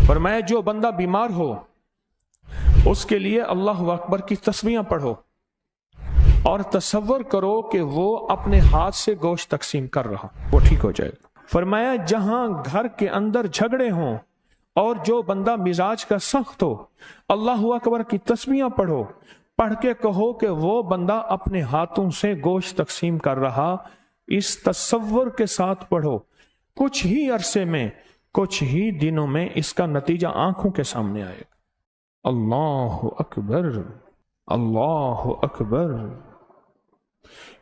फरमाया जो बंदा बीमार हो उसके लिए अल्लाहु अकबर की तस्बीहां पढ़ो और तसव्वुर करो कि वो अपने हाथ से गोश्त तकसीम कर रहा, वो ठीक हो जाएगा। फरमाया जहां घर के अंदर झगड़े हों और जो बंदा मिजाज का सख्त हो, अल्लाहु अकबर की तस्बीहां पढ़ो, पढ़ के कहो कि वो बंदा अपने हाथों से गोश्त तकसीम कर रहा। इस तसव्वुर के साथ पढ़ो, कुछ ही अरसे में, कुछ ही दिनों में इसका नतीजा आंखों के सामने आएगा। अल्लाहु अकबर, अल्लाहु अकबर।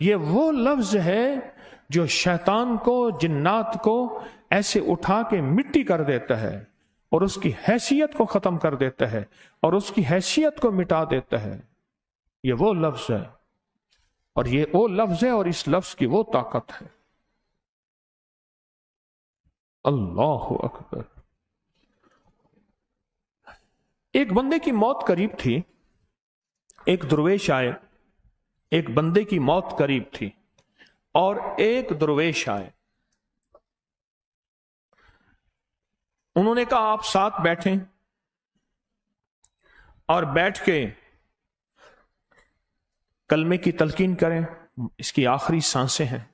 ये वो लफ्ज है जो शैतान को, जिन्नात को ऐसे उठा के मिट्टी कर देता है और उसकी हैसियत को खत्म कर देता है और उसकी हैसियत को मिटा देता है। ये वो लफ्ज है और ये वो लफ्ज है और इस लफ्ज की वो ताकत है। अल्लाहु अकबर। एक बंदे की मौत करीब थी, एक दरवेश आए, एक बंदे की मौत करीब थी और एक दरवेश आए। उन्होंने कहा आप साथ बैठें और बैठ के कलमे की तलकीन करें, इसकी आखिरी सांसें हैं।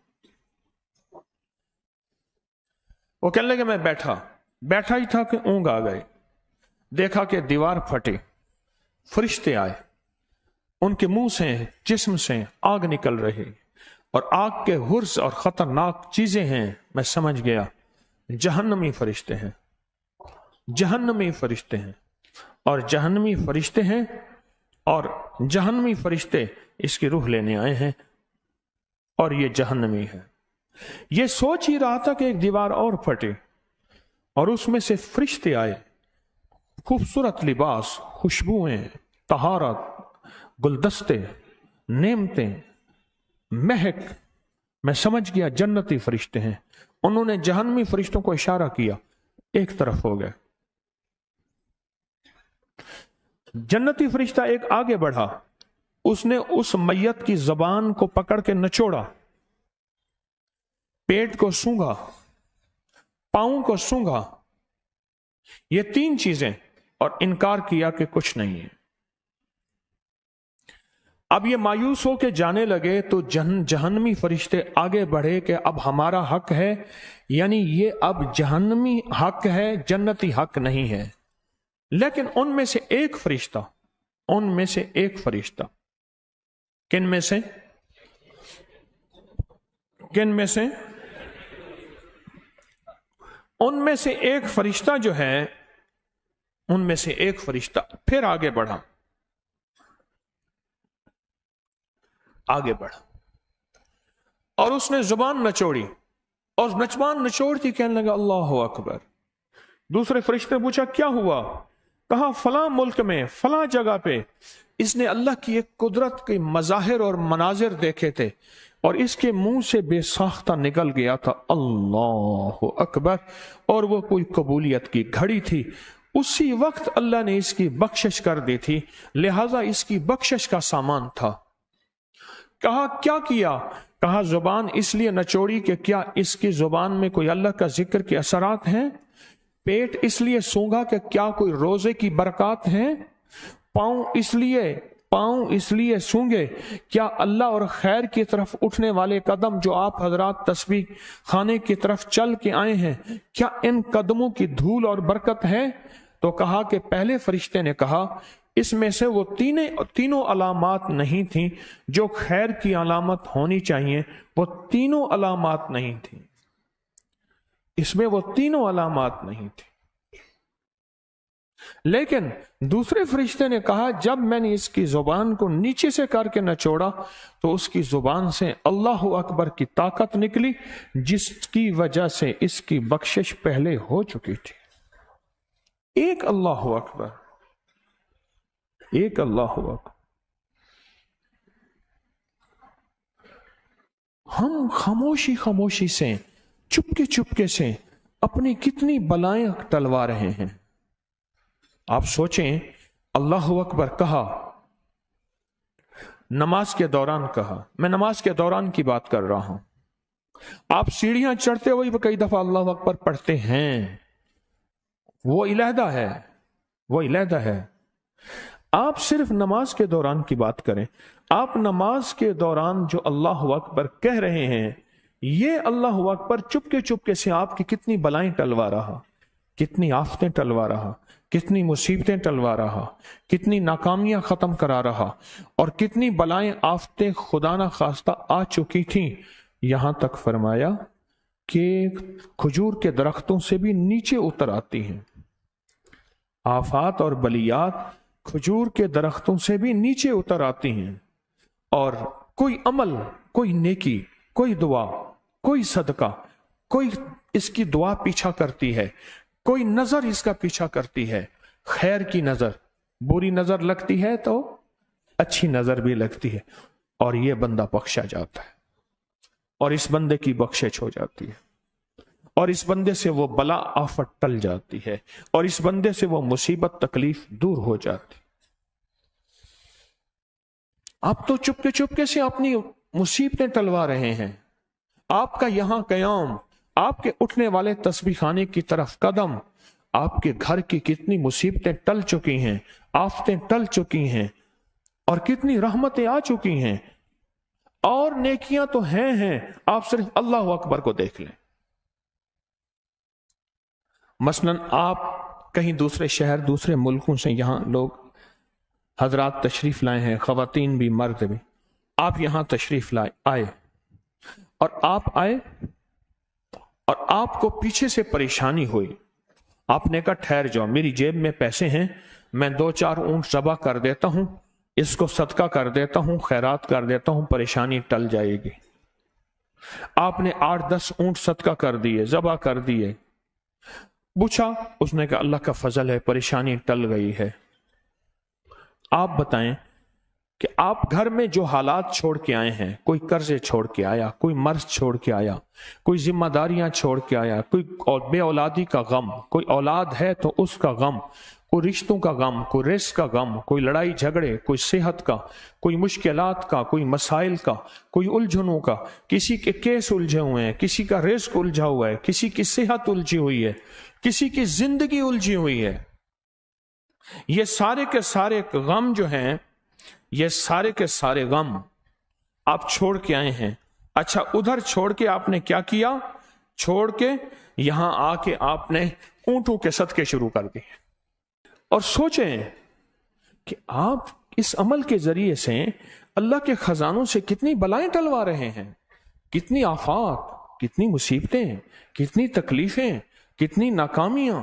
वो कहने लगे मैं बैठा ही था कि ऊंघ आ गई। देखा कि दीवार फटे, फरिश्ते आए, उनके मुंह से, जिस्म से आग निकल रही और आग के हुर्स और खतरनाक चीजें हैं। मैं समझ गया जहन्नमी फरिश्ते हैं, जहन्नमी फरिश्ते हैं और जहन्नमी फरिश्ते हैं और जहन्नमी फरिश्ते इसकी रूह लेने आए हैं और ये जहन्नमी है। ये सोच ही रहा था कि एक दीवार और फटे और उसमें से फरिश्ते आए, खूबसूरत लिबास, खुशबुएं, तहारत, गुलदस्ते, नेमतें, महक। मैं समझ गया जन्नती फरिश्ते हैं। उन्होंने जहन्नमी फरिश्तों को इशारा किया, एक तरफ हो गए। जन्नती फरिश्ता एक आगे बढ़ा, उसने उस मैयत की जबान को पकड़ के नचोड़ा, पेट को सूंघा, पांव को सूंघा, ये तीन चीजें, और इनकार किया कि कुछ नहीं है। अब ये मायूस हो के जाने लगे तो जहन्नमी फरिश्ते आगे बढ़े कि अब हमारा हक है, यानी ये अब जहन्नमी हक है, जन्नती हक नहीं है। लेकिन उनमें से एक फरिश्ता, उनमें से एक फरिश्ता, किन में से, किन में से, उनमें से एक फरिश्ता जो है, उनमें से एक फरिश्ता फिर आगे बढ़ा, आगे बढ़ा और उसने जुबान नचोड़ी और जुबान नचोड़ती कहने लगा अल्लाहु अकबर। दूसरे फरिश्ते ने पूछा क्या हुआ? कहा फलां मुल्क में, फलां जगह पे इसने अल्लाह की एक कुदरत के मजाहिर और मनाजिर देखे थे और इसके मुंह से बेसाख्ता निकल गया था अल्लाहु अकबर, और वो कोई कबूलियत की घड़ी थी। उसी वक्त अल्लाह ने इसकी बख्शिश कर दी थी, लिहाजा इसकी बख्शिश का सामान था। कहा क्या किया? कहा जुबान इसलिए नचोड़ी कि क्या इसकी जुबान में कोई अल्लाह का जिक्र के असरात हैं? पेट इसलिए सूंघा कि क्या कोई रोजे की बरकत हैं? पांव इसलिए सूंघे क्या अल्लाह और खैर की तरफ उठने वाले कदम जो आप हजरात तस्बीह खाने की तरफ चल के आए हैं, क्या इन कदमों की धूल और बरकत है? तो कहा कि पहले फरिश्ते ने कहा इसमें से वो तीनों अलामात नहीं थी जो खैर की अलामत होनी चाहिए, वो तीनों अलामात नहीं थी, इसमें वो तीनों अलामात नहीं थी। लेकिन दूसरे फरिश्ते ने कहा जब मैंने इसकी जुबान को नीचे से करके नचोड़ा तो उसकी जुबान से अल्लाहु अकबर की ताकत निकली, जिसकी वजह से इसकी बख्शिश पहले हो चुकी थी। एक अल्लाहु अकबर, एक अल्लाहु अकबर। हम खामोशी से, चुपके से अपनी कितनी बलाएं टलवा रहे हैं। आप सोचें, अल्लाहु अकबर कहा, नमाज के दौरान कहा, मैं नमाज के दौरान की बात कर रहा हूं। आप सीढ़ियां चढ़ते हुए कई दफा अल्लाहु अकबर पढ़ते हैं, وہ علیحدہ ہے، وہ علیحدہ ہے۔ آپ صرف نماز کے دوران کی بات کریں، آپ نماز کے دوران جو اللہ اکبر کہہ رہے ہیں، یہ اللہ اکبر چپکے سے آپ کی کتنی بلائیں ٹلوا رہا، کتنی آفتیں ٹلوا رہا، کتنی مصیبتیں ٹلوا رہا، کتنی ناکامیاں ختم کرا رہا، اور کتنی بلائیں آفتیں خدا نہ خواستہ آ چکی تھیں، یہاں تک فرمایا کہ کھجور کے درختوں سے بھی نیچے اتر آتی ہیں۔ آفات اور بلیات کھجور کے درختوں سے بھی نیچے اتر آتی ہیں، اور کوئی عمل، کوئی نیکی، کوئی دعا، کوئی صدقہ، کوئی اس کی دعا پیچھا کرتی ہے، کوئی نظر اس کا پیچھا کرتی ہے، خیر کی نظر، بری نظر لگتی ہے تو اچھی نظر بھی لگتی ہے، اور یہ بندہ بخشا جاتا ہے، اور اس بندے کی بخشش ہو جاتی ہے، اور اس بندے سے وہ بلا آفت ٹل جاتی ہے، اور اس بندے سے وہ مصیبت تکلیف دور ہو جاتی۔ آپ تو چپکے سے اپنی مصیبتیں ٹلوا رہے ہیں، آپ کا یہاں قیام، آپ کے اٹھنے والے تسبیح خانے کی طرف قدم، آپ کے گھر کی کتنی مصیبتیں ٹل چکی ہیں، آفتیں ٹل چکی ہیں، اور کتنی رحمتیں آ چکی ہیں، اور نیکیاں تو ہیں، آپ صرف اللہ اکبر کو دیکھ لیں۔ مثلا آپ کہیں دوسرے شہر، دوسرے ملکوں سے یہاں لوگ حضرات تشریف لائے ہیں، خواتین بھی مرد بھی، آپ یہاں تشریف آئے، اور آپ کو پیچھے سے پریشانی ہوئی، آپ نے کہا ٹھہر جاؤ، میری جیب میں پیسے ہیں، میں 2-4 اونٹ ذبح کر دیتا ہوں، اس کو صدقہ کر دیتا ہوں، خیرات کر دیتا ہوں، پریشانی ٹل جائے گی۔ آپ نے 8-10 اونٹ صدقہ کر دیے، ذبح کر دیے، پوچھا، اس نے کہا اللہ کا فضل ہے، پریشانی ٹل گئی ہے۔ آپ بتائیں کہ آپ گھر میں جو حالات چھوڑ کے آئے ہیں، کوئی قرضے چھوڑ کے آیا، کوئی مرض چھوڑ کے آیا، کوئی ذمہ داریاں چھوڑ کے آیا، کوئی بے اولادی کا غم، کوئی اولاد ہے تو اس کا غم، کوئی رشتوں کا غم، کوئی رزق کا غم، کوئی لڑائی جھگڑے، کوئی صحت کا، کوئی مشکلات کا، کوئی مسائل کا، کوئی الجھنوں کا، کسی کے کیس الجھے ہوئے ہیں، کسی کا رزق الجھا ہوا ہے، کسی کی صحت الجھی ہوئی ہے، کسی کی زندگی الجھی ہوئی ہے۔ یہ سارے کے سارے غم جو ہیں، یہ سارے کے سارے غم آپ چھوڑ کے آئے ہیں۔ اچھا، ادھر چھوڑ کے آپ نے کیا کیا؟ چھوڑ کے یہاں آ کے آپ نے اونٹوں کے صدقے شروع کر دیے، اور سوچیں کہ آپ اس عمل کے ذریعے سے اللہ کے خزانوں سے کتنی بلائیں ٹلوا رہے ہیں، کتنی آفات، کتنی مصیبتیں، کتنی تکلیفیں، کتنی ناکامیاں،